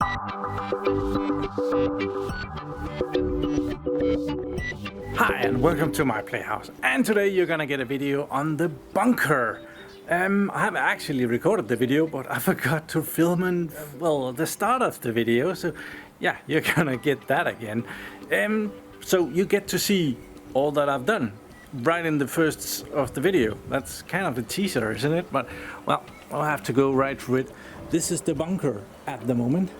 Hi and welcome to my playhouse, and today you're gonna get a video on the bunker. I have actually recorded the video, but I forgot to film the start of the video, so yeah, you're gonna get that again. So you get to see all that I've done right in the first of the video. That's kind of a teaser, isn't it? But well, I'll have to go right through it. This is the bunker at the moment.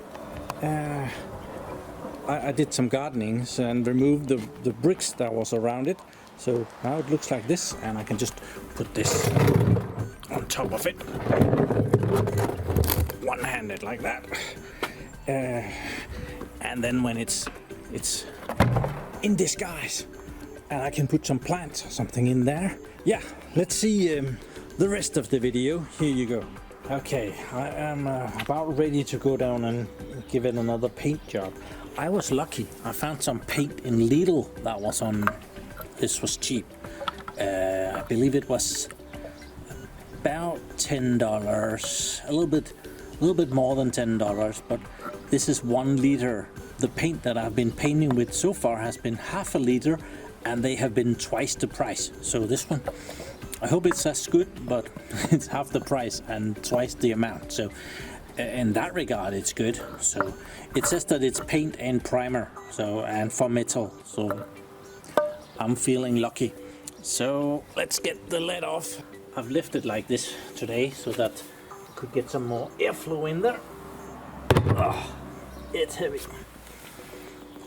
I did some gardening and removed the bricks that was around it, so now it looks like this, and I can just put this on top of it, one-handed like that, and then when it's in disguise, and I can put some plants or something in there. Yeah, let's see the rest of the video. Here you go. Okay, I am about ready to go down and give it another paint job. I was lucky. I found some paint in Lidl that was on. This was cheap. I believe it was about $10. A little bit more than $10. But this is 1 liter. The paint that I've been painting with so far has been half a liter, and they have been twice the price. So this one, I hope it's as good, but it's half the price and twice the amount. So in that regard, it's good. So it says that it's paint and primer, so and for metal. So I'm feeling lucky. So let's get the lid off. I've lifted like this today so that I could get some more airflow in there. Oh, it's heavy,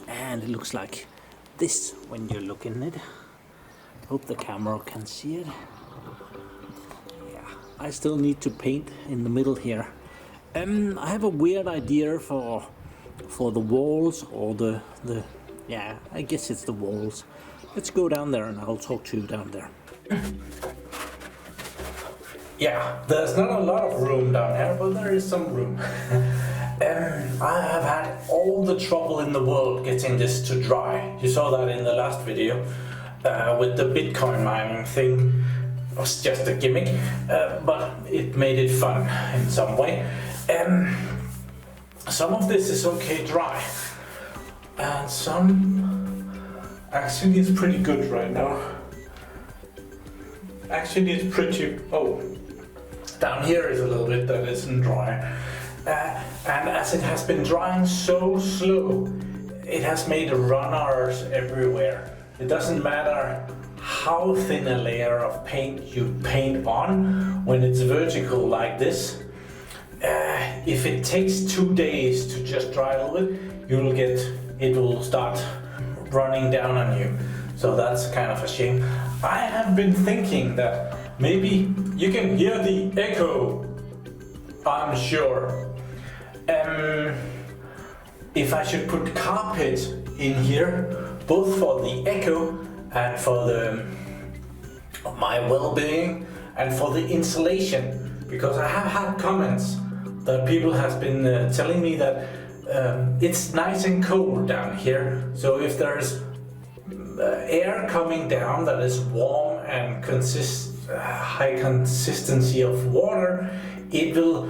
and it looks like this when you're looking at it. Hope the camera can see it. Yeah, I still need to paint in the middle here. I have a weird idea for the walls, or the yeah, I guess it's the walls. Let's go down there and I'll talk to you down there. Yeah, there's not a lot of room down here, but there is some room. I have had all the trouble in the world getting this to dry. You saw that in the last video with the Bitcoin mining thing. It was just a gimmick, but it made it fun in some way. Some of this is okay dry, and some actually is pretty good right now. Actually it's pretty, down here is a little bit that isn't dry. And as it has been drying so slow, it has made runners everywhere. It doesn't matter how thin a layer of paint you paint on, when it's vertical like this. If it takes 2 days to just dry a little bit, it will start running down on you. So that's kind of a shame. I have been thinking that maybe you can hear the echo, I'm sure. If I should put carpet in here, both for the echo and for my well-being and for the insulation, because I have had comments that people have been telling me that it's nice and cold down here, so if there's air coming down that is warm and high consistency of water, it will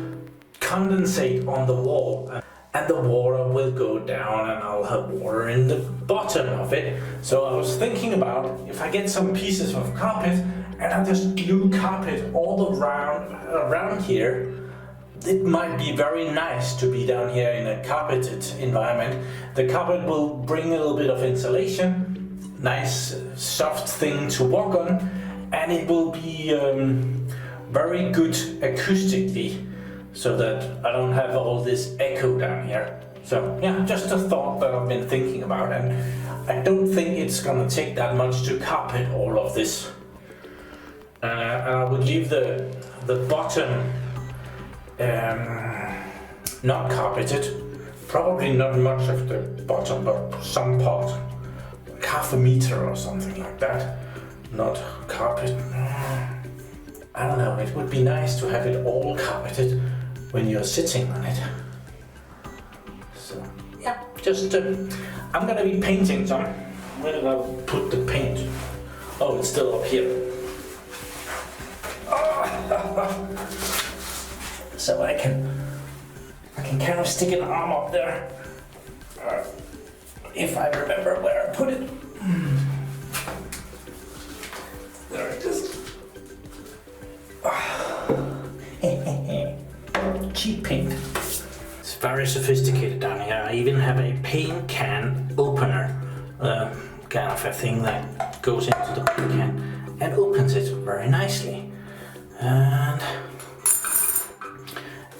condensate on the wall, and the water will go down and I'll have water in the bottom of it. So I was thinking about, if I get some pieces of carpet and I just glue carpet all around here, it might be very nice to be down here in a carpeted environment. The carpet will bring a little bit of insulation, nice soft thing to walk on, and it will be very good acoustically, so that I don't have all this echo down here. So yeah, just a thought that I've been thinking about, and I don't think it's gonna take that much to carpet all of this. And I would leave the bottom not carpeted, probably not much of the bottom, but some part, like half a meter or something like that, not carpet. I don't know, it would be nice to have it all carpeted when you're sitting on it. So yeah, just I'm gonna be painting some. Where did I put the paint? Oh, it's still up here. So I can can kind of stick an arm up there. If I remember where I put it. There it is. Cheap paint. It's very sophisticated down here. I even have a paint can opener. Kind of a thing that goes into the paint can and opens it very nicely. And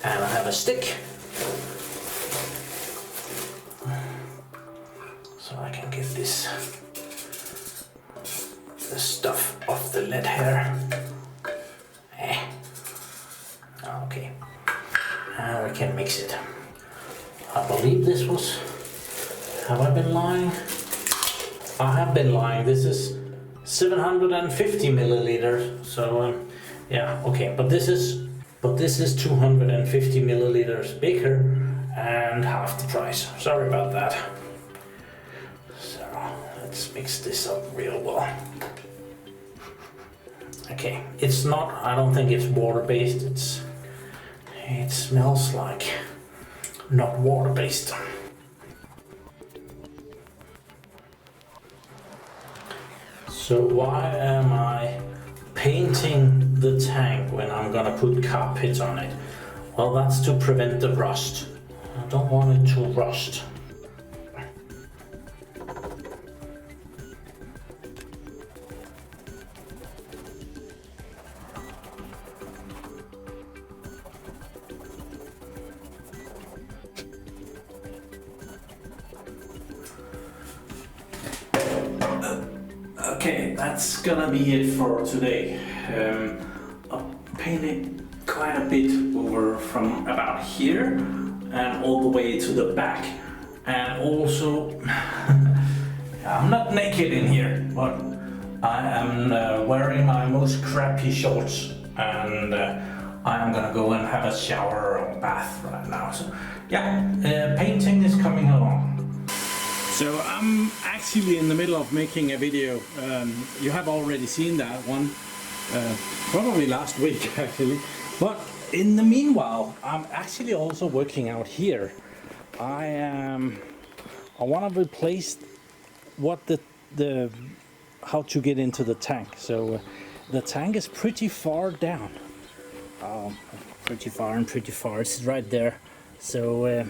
I have a stick. So I can get this the stuff off the lid here. Okay. Now we can mix it. I believe this was... Have I been lying? I have been lying. This is 750 milliliters. So yeah, okay. But this is 250 milliliters bigger and half the price. Sorry about that. So let's mix this up real well. Okay, it's not. I don't think it's water-based. It smells like not water-based. So why am I painting the tank when I'm gonna put carpet on it? Well, that's to prevent the rust. I don't want it to rust. Okay, that's gonna be it for today. I painted quite a bit over from about here and all the way to the back. And also, I'm not naked in here, but I am wearing my most crappy shorts and I am gonna go and have a shower or bath right now. So yeah, painting is coming along. So I'm actually in the middle of making a video. You have already seen that one, probably last week actually. But in the meanwhile, I'm actually also working out here. I want to replace what how to get into the tank. So the tank is pretty far down. Pretty far. It's right there. So.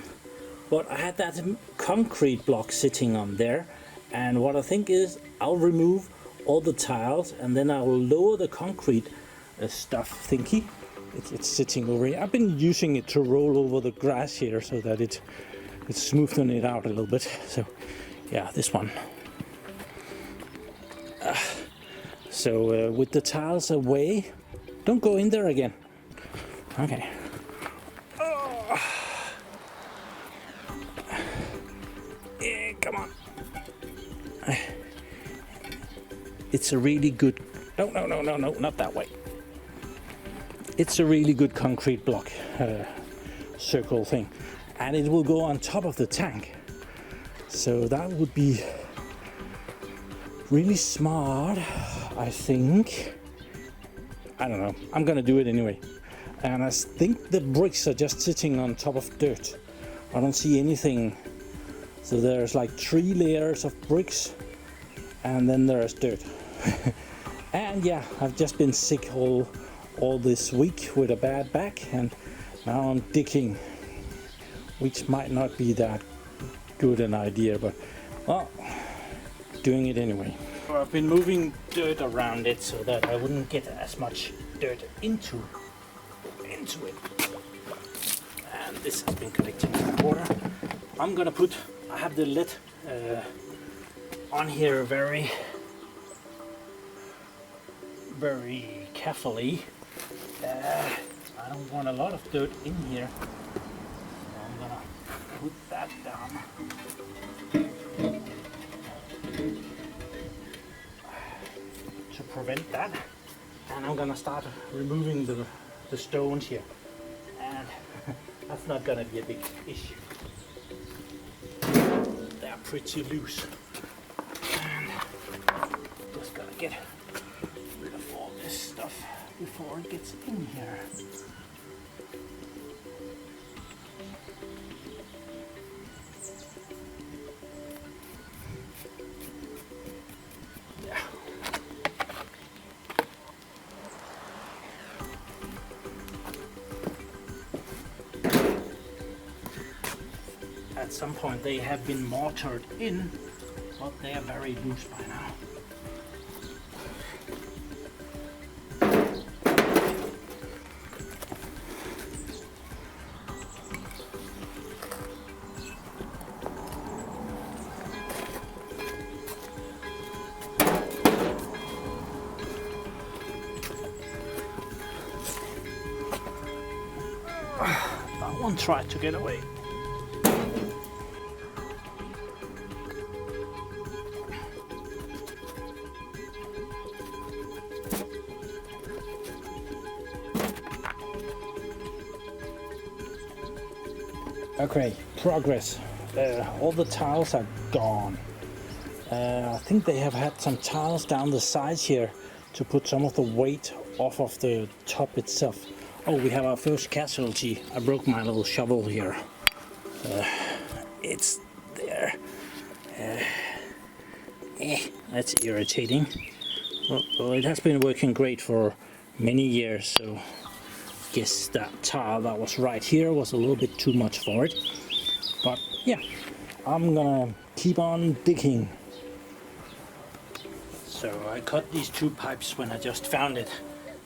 But I had that concrete block sitting on there, and what I think is I'll remove all the tiles and then I will lower the concrete stuff thingy. It's sitting over here. I've been using it to roll over the grass here so that it's smoothing it out a little bit. So yeah, this one. So with the tiles away, don't go in there again. Okay. Come on. It's a really good... No, not that way. It's a really good concrete block circle thing. And it will go on top of the tank. So that would be really smart, I think. I don't know. I'm gonna do it anyway. And I think the bricks are just sitting on top of dirt. I don't see anything. So there's like 3 layers of bricks and then there's dirt. And yeah, I've just been sick all this week with a bad back, and now I'm digging, which might not be that good an idea, but well, doing it anyway. So I've been moving dirt around it so that I wouldn't get as much dirt into it. And this has been collecting water. I'm gonna put... I have the lid on here very carefully. I don't want a lot of dirt in here, so I'm gonna put that down. To prevent that, and I'm gonna start removing the stones here, and that's not gonna be a big issue. Pretty loose, and just gotta get rid of all this stuff before it gets in here. At some point they have been mortared in, but they are very loose by now. That one tried to get away. Okay, progress. All the tiles are gone. I think they have had some tiles down the sides here to put some of the weight off of the top itself. Oh, we have our first casualty. I broke my little shovel here. It's there. That's irritating. Well, it has been working great for many years, so guess that tile that was right here was a little bit too much for it. But yeah, I'm gonna keep on digging. So I cut these two pipes when I just found it.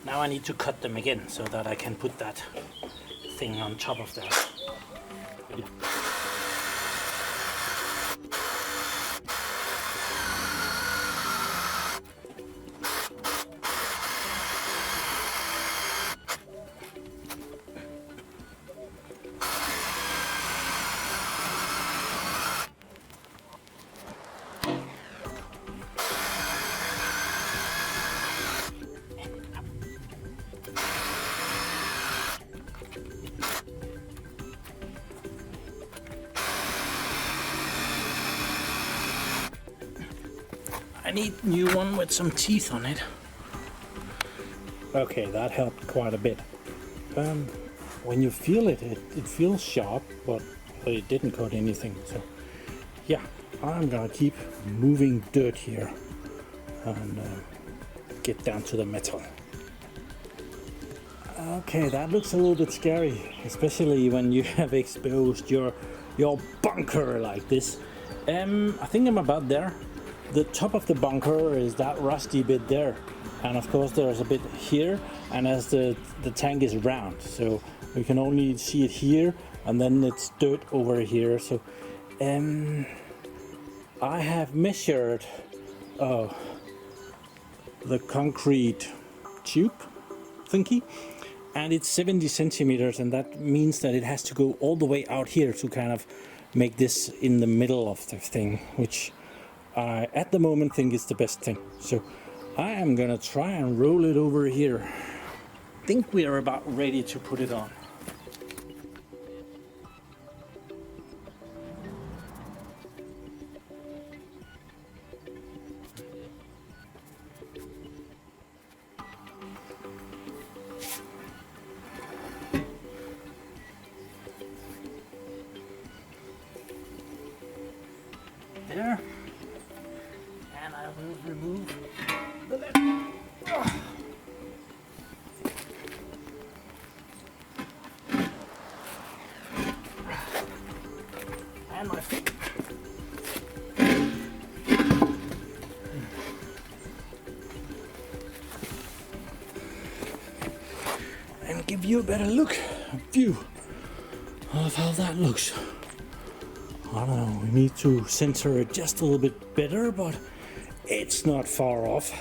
Now I need to cut them again so that I can put that thing on top of that. I need new one with some teeth on it. Okay, that helped quite a bit. When you feel it, it feels sharp, but it didn't cut anything. So yeah, I'm gonna keep moving dirt here and get down to the metal. Okay, that looks a little bit scary, especially when you have exposed your bunker like this. I think I'm about there. The top of the bunker is that rusty bit there, and of course there's a bit here, and as the tank is round, so we can only see it here, and then it's dirt over here. So I have measured the concrete tube thingy, and it's 70 centimeters, and that means that it has to go all the way out here to kind of make this in the middle of the thing, which I at the moment think is the best thing. So I am gonna try and roll it over here. I think we are about ready to put it on. There. And I will remove the lid. And my feet. And give you a better view of how that looks. I don't know, we need to center it just a little bit better, but it's not far off.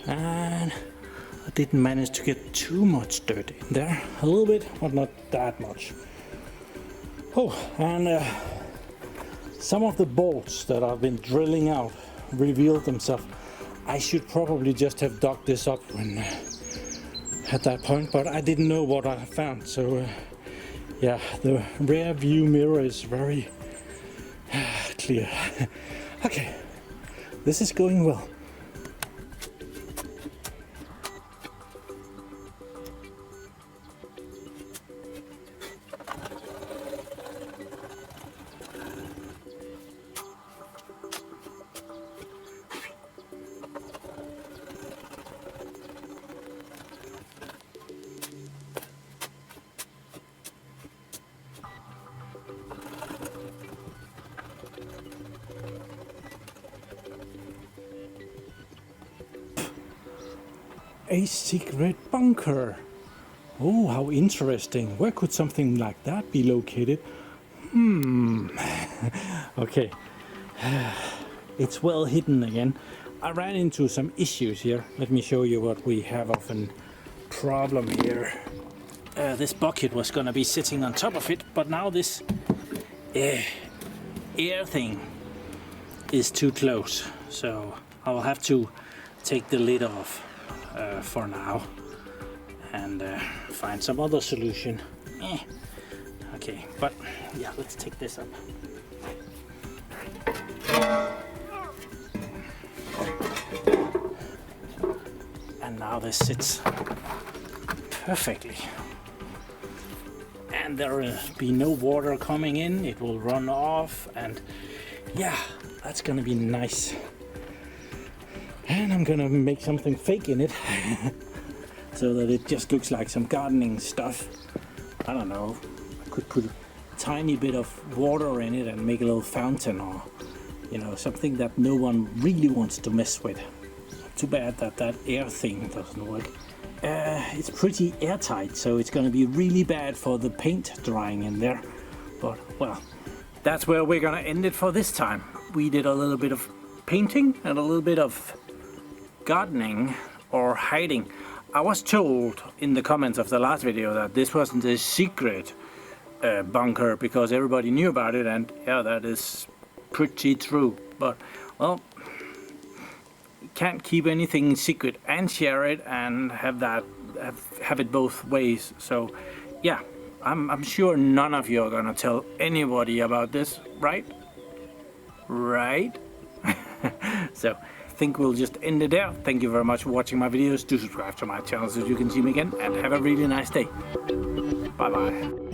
And I didn't manage to get too much dirt in there. A little bit, but not that much. Oh, and some of the bolts that I've been drilling out revealed themselves. I should probably just have dug this up when at that point, but I didn't know what I found. So yeah, the rear view mirror is very clear. Okay, this is going well. a secret bunker. Oh, how interesting. Where could something like that be located? Okay. It's well hidden again. I ran into some issues here. Let me show you what we have of a problem here. This bucket was gonna be sitting on top of it, but now this air thing is too close. So I'll have to take the lid off for now and find some other solution. Okay, but yeah, let's take this up. And now this sits perfectly. And there will be no water coming in, it will run off, and yeah, that's gonna be nice. And I'm gonna make something fake in it so that it just looks like some gardening stuff. I don't know, I could put a tiny bit of water in it and make a little fountain, or you know, something that no one really wants to mess with. Too bad that that air thing doesn't work. It's pretty airtight, so it's gonna be really bad for the paint drying in there. But well, that's where we're gonna end it for this time. We did a little bit of painting and a little bit of gardening or hiding. I was told in the comments of the last video that this wasn't a secret bunker because everybody knew about it, and yeah, that is pretty true. But well, can't keep anything secret and share it and have it both ways. So yeah, I'm sure none of you are gonna tell anybody about this, right? So I think we'll just end it there. Thank you very much for watching my videos. Do subscribe to my channel so you can see me again, and have a really nice day. Bye bye.